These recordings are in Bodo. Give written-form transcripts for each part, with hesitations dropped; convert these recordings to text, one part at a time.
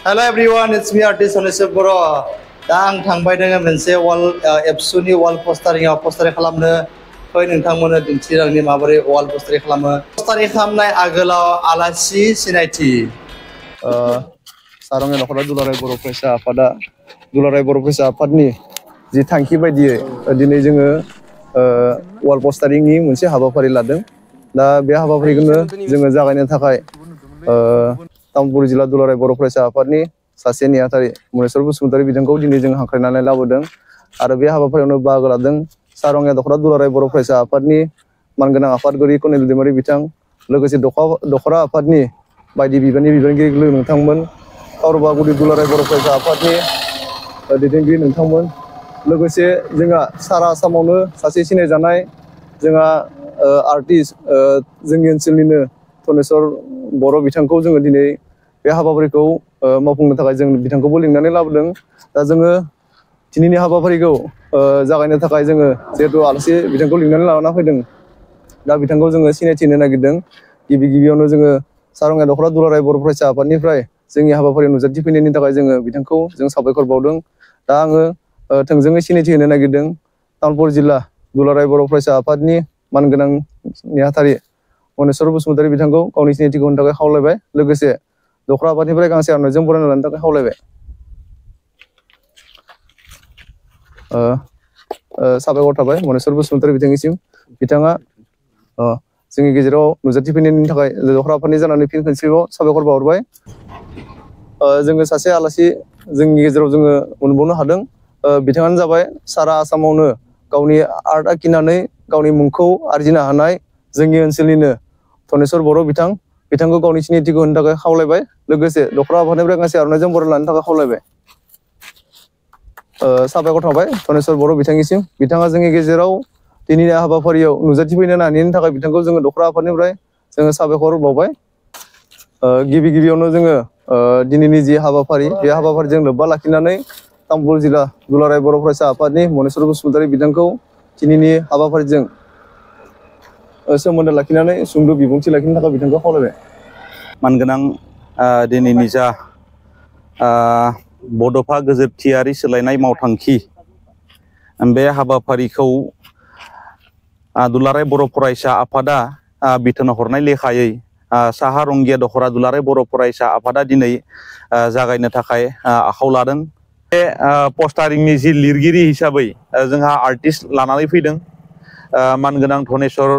Hello everyone, it's me artist Onesip Boro. दा आं थांबाय दोङो मोनसे वाल एबसुनि वाल पोस्टारिं खालामनो फै नोंथांमोननो दिन्थिलांनि माबोरै वाल पोस्टारिं खालामो। पोस्टारिं खालामनाय आगोलाव आलासि सिनायथि सारंनि नखरा दुलाराय बर' फरायसा आफादा दुलाराय बर' फरायसा आफादनि जि थांखि बायदियै दिनै जोङो वाल पोस्टारिंनि मोनसे हाबाफारि लादों। दा बे हाबाफारिखौनो जोङो जागायनो थाखाय तामुलपुर जिल्ला दुलाराय बर' फरायसा आफादनि सासे नेहाथारि मनेस्वर बसुमतारी बिथांखौ दिनै जों हांख्रायनानै लाबोदों आरो बे हाबाफारियावनो बाहागो लादों सारंगिया दख'रा दुलाराय बर' फरायसा आफादनि मानगोनां आफादगिरि कनेल दैमारि बिथां, लोगोसे दख'रा आफादनि बायदि बिबाननि बिबानगिरि नोंथांमोन, कावरबागुरि दुलाराय बर' फरायसा आफादनि दैदेनगिरि नोंथांमोन, लोगोसे जोंहा सारा आसामावनो सासे सिनायजानाय जोंहा आर्टिस्ट जोंनि ओनसोलनिनो धनेस्वर बर' बिथांखौ जोङो दिनै बे हाबाफारिखौ मावफुंनो थाखाय जों बिथांखौबो लिंनानै लाबोदों। दा जोङो दिनैनि हाबाफारिखौ जागायनो थाखाय जोङो जिहेतु आलासि बिथांखौ लिंनानै लाना फैदों, दा बिथांखौ जोङो सिनायथि होनो नागिरदों। गिबियावनो जोङो सारंगिया दख'रा दुलाराय बर' फरायसा आफादनिफ्राय जोंनि हाबाफारियाव नुजाथिफैनायनि थाखाय जोङो बिथांखौ जों साबायखर बावदों। दा आङो थोंजोङै सिनायथि होनो नागिरदों तामुलपुर जिल्ला दुलाराय बर' फरायसा आफादनि मानगोनां नेहाथारि मनेस्वर बसुमतारी बिथांखौ गावनि सिनायथिखौ होनो थाखाय खावलायबाय, लोगोसे दख'रा आफादनिफ्राय गांसे आर'नाइजों बरायना लानो थाखाय खावलायबाय। साबायखर थाबाय मनेस्वर बसुमतारी बिथांनिसिम। बिथाङा जोंनि गेजेराव नुजाथिफैनायनि थाखाय दख'रा आफादनि जानानै फिन खनसेबाव साबायखर बावहरबाय। जोङो सासे आलासि जोंनि गेजेराव जोङो मोनबावनो हादों। बिथाङानो जाबाय सारा आसामावनो गावनि आर्ट आखिनानै गावनि मुंखौ आरजिनो हानाय जोंनि ओनसोलनिनो धनेस्वर बर' बिथां। बिथांखौ गावनि सिनायथिखौ होनो थाखाय खावलायबाय, लोगोसे दख'रा आफादनिफ्राय गांसे आर'नाइजों बरायना लानो थाखाय खावलायबाय। साबायखर थाबाय धनेस्वर बर' बिथांनिसिम। बिथाङा जोंनि गेजेराव दिनैनि हाबाफारियाव नुजाथिफैनो हानायनि थाखाय बिथांखौ जोङो दख'रा आफादनिफ्राय जोङो साबायखर बावबाय। गिबियावनो जोङो दिनैनि जि हाबाफारि, बे हाबाफारिजों लोब्बा लाखिनानै तामुलपुर जिल्ला दुलाराय बर' फरायसा आफादनि मनेस्वर बसुमतारी बिथांखौ दिनैनि हाबाफारिजों सोमोन्दो लाखिनानै सुंद' बिबुंथि लाखिनो थाखाय बिथांखौ खावलायबाय। मानगोनां दिनैनि जा बड'फा गोजोरथियारि सोलायनाय मावथांखि, बे हाबाफारिखौ दुलाराय बर' फरायसा आफादा बिथोन हरनाय लेखायै साहा रंगिया दख'रा दुलाराय बर' फरायसा आफादा दिनै जागायनो थाखाय आखायाव लादों। बे पस्टारिंनि जि लिरगिरि हिसाबै जोंहा आर्टिस्ट लानानै फैदों मानगोनां धनेस्वर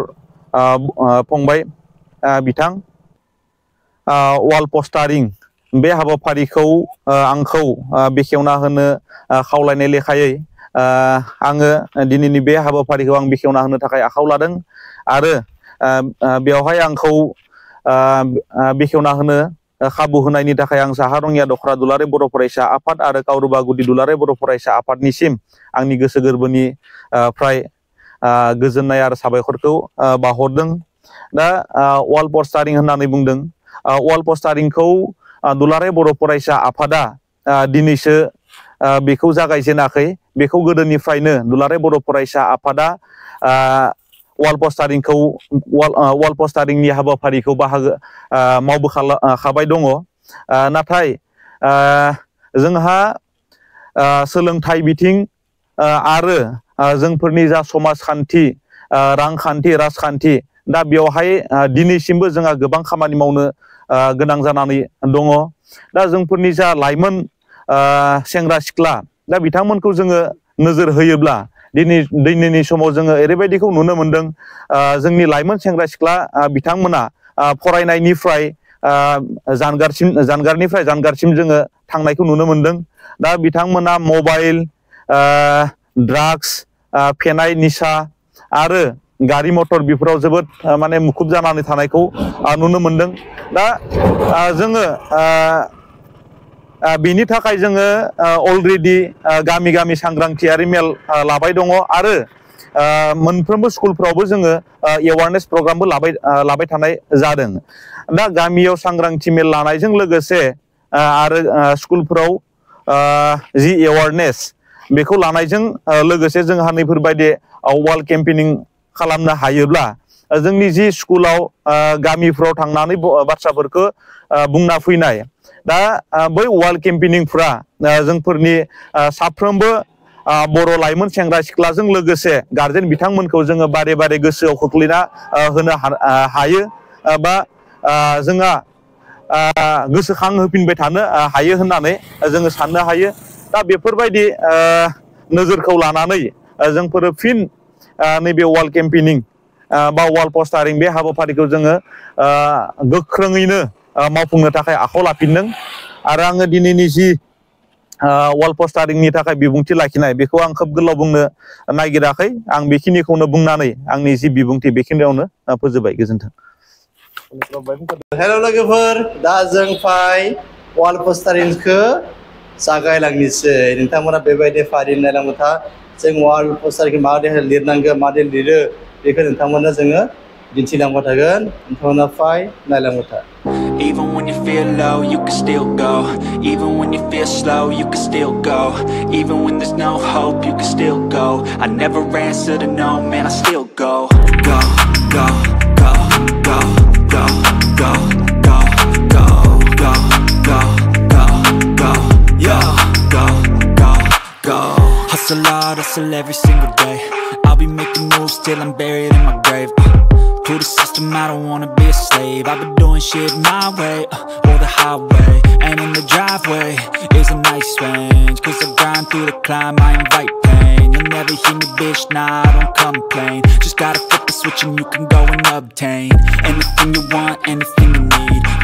फंबाय बिथां। वाल पस्टारिं बे हाबाफारिखौ आंखौ बेखेवना होनो खावलायनाय लेखायै आङो दिनैनि बे हाबाफारिखौ आं बेखेवना होनो थाखाय आखायाव लादों आरो बेवहाय आंखौ बेखेवना होनो खाबु होनायनि थाखाय आं साहा रंगिया दख'रा दुलाराय बर' फरायसा आफाद आरो कावरबागुरि दुलाराय बर' फरायसा आफादनिसिम आंनि गोसो गोरबोनिफ्राय गोजोननाय आरो साबायखरखौ बावहरदों। दा वाल पस्टारिं होननानै बुंदों, वाल पस्टारिंखौ दुलाराय बर' फरायसा आफादा दिनैसो बेखौ जागायजेनाखै। बेखौ गोदोनिफ्रायनो दुलाराय बर' फरायसा आफादा वाल पस्टारिंनि हाबाफारिखौ मावबोखाबाय दङ। नाथाय जोंहा सोलोंथाइ बिथिं आरो जोंफोरनि जा समाजखान्थि, रांखान्थि, राजखान्थि, दा बेवहाय दिनैसिमबो जोंहा गोबां खामानि मावनो गोनां जानानै दङ। दा जोंफोरनि जा लाइमोन सेंग्रा सिख्ला, दा बिथांमोनखौ जोङो नोजोर होयोब्ला दिनैनि समाव जोङो ओरैबायदिखौ नुनो मोनदों, जोंनि लाइमोन सेंग्रा सिख्ला बिथांमोना फरायनायनिफ्राय जानगारनिफ्राय जानगारसिम जोङो थांनायखौ नुनो मोनदों। दा बिथांमोना मबाइल, ड्राग्स, फेनाय निसा आरो गारि मटर बेफोराव जोबोद माने मुखुब जानानै थानायखौ नुनो मोनदों। दा जोङो बेनि थाखाय जोङो अलरेडि गामि गामि सांग्रांथियारि मेल लाबाय दङ आरो मोनफ्रोमबो स्कुलफ्रावबो जोङो एवारनेस प्रग्रामबो लाबाय थानाय जादों। दा गामियाव सांग्रांथि मेल लानायजों लोगोसे आरो स्कुलफोराव जि एवारनेस बेखौ लानायजों लोगोसे जोंहा नैफोरबायदि वाल केम्पेनिं खालामनो हायोब्ला जोंनि जि स्कुलाव गामिफ्राव थांनानै बाथ्राफोरखौ बुंना फैनाय दा बै वाल केम्पेनिंफ्रा जोंफोरनि साफ्रोमबो बर' लाइमोन सेंग्रा सिख्लाजों लोगोसे गार्जेन बिथांमोनखौ जोङो बारे बारे गोसोआव खोख्लैना होनो हायो बा जोंहा गोसोखांहोफिनबाय थानो हायो होननानै जोङो साननो हायो दा बेफोरबायदि नोजोरखौ लानानै जोंफोरो फिन नैबे वाल केम्पेनिं बा वाल पस्टारिं बे हाबाफारिखौ जोङो गोख्रोङैनो मावफुंनो थाखाय आखायाव लाफिनदों आरो आङो दिनैनि जि वाल पस्टारिंनि थाखाय बिबुंथि लाखिनाय बेखौ आं खोब गोलाव बुंनो नागिराखै आं बेखिनिखौनो बुंनानै आंनि जि बिबुंथि बेखिनियावनो फोजोबबाय गोजोन्थों। हेल' लोगोफोर दा जों फाय वाल पस्टारिंखौ जागायलांनोसै नोंथांमोना बेबायदि फारि नायलांबाय था जों वाल पस्टारिंखौ माबायदि लिरनांगौ माबायदि लिरो बेखौ नोंथांमोना जोङो दिन्थिलांबाय थागोन नोंथांमोना फाय नायलांबाय था। Even when you feel low, you can still go. Even when you feel slow, you can still go. Even when there's no hope, you can still go. I never answer to no, man, I still go. Go, go, go, go, go, go, go, go, go, go, go, go, yo, go, go, go. Hustle hard, hustle every single day. I'll be making moves till I'm buried in my grave. To the system, I don't wanna be a slave. I've been doing shit my way, or the highway. And in the driveway is a nice range. Cause I grind through the climb, I invite pain. You'll never hear me, bitch, nah, I don't complain. Just gotta flip the switch and you can go and obtain anything you want, anything you need.